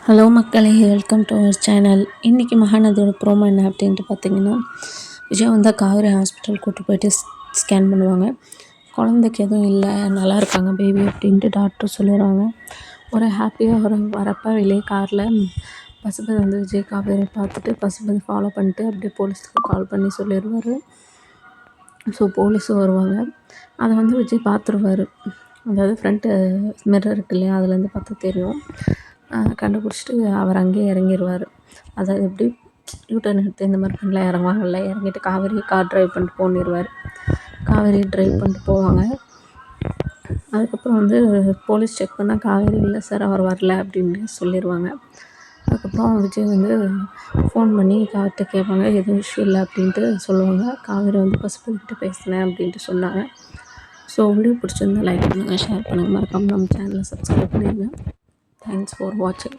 Hello மக்களே, welcome to our channel. இன்றைக்கி மகாநதியோட promo என்ன அப்படின்ட்டு பார்த்தீங்கன்னா, விஜய் வந்து காவேரி ஹாஸ்பிட்டல் கூப்பிட்டு போயிட்டு ஸ்கேன் பண்ணுவாங்க. குழந்தைக்கு எதுவும் இல்லை, நல்லா இருக்காங்க பேபி அப்படின்ட்டு டாக்டர் சொல்லிடுவாங்க. ஒரு ஹாப்பியாக வரப்போ வெளியே காரில் பசுபதி வந்து விஜய் காவேரி பார்த்துட்டு பசுபதி ஃபாலோ பண்ணிட்டு அப்படியே போலீஸுக்கு கால் பண்ணி சொல்லிடுவார். ஸோ போலீஸும் வருவாங்க. அதை வந்து விஜய் பார்த்துருவார். அதாவது ஃப்ரண்ட்டு மிரர் இருக்கு இல்லையா, அதுலேருந்து பார்த்தா தெரியும். கண்டுபிடிச்சிட்டு அவர் அங்கேயே இறங்கிடுவார். அதாவது எப்படி யூட்டர்ன் எடுத்து இந்த மாதிரி பண்ணலாம் இறங்குவாங்கல்ல, இறங்கிட்டு காவேரி கார் ட்ரைவ் பண்ணிட்டு போனிடுவார். காவேரி ட்ரைவ் பண்ணிட்டு போவாங்க. அதுக்கப்புறம் வந்து போலீஸ் செக் பண்ணால் காவேரி இல்லை சார், அவர் வரல அப்படின்னு சொல்லிடுவாங்க. அதுக்கப்புறம் விஜய் வந்து ஃபோன் பண்ணி கார்ட்ட கேட்பாங்க, எதுவும் இஷ்யூ இல்லை அப்படின்ட்டு சொல்லுவாங்க. காவேரி வந்து பசுபதிக்கிட்ட பேசினேன் அப்படின்ட்டு சொன்னாங்க. ஸோ வீடியோ பிடிச்சிருந்தா லைக் பண்ணுங்கள், ஷேர் பண்ணுங்கள், மறக்காமல் நம்ம சேனலை சப்ஸ்கிரைப் பண்ணிடுங்க. தேங்க்ஸ் ஃபார் வாட்சிங்.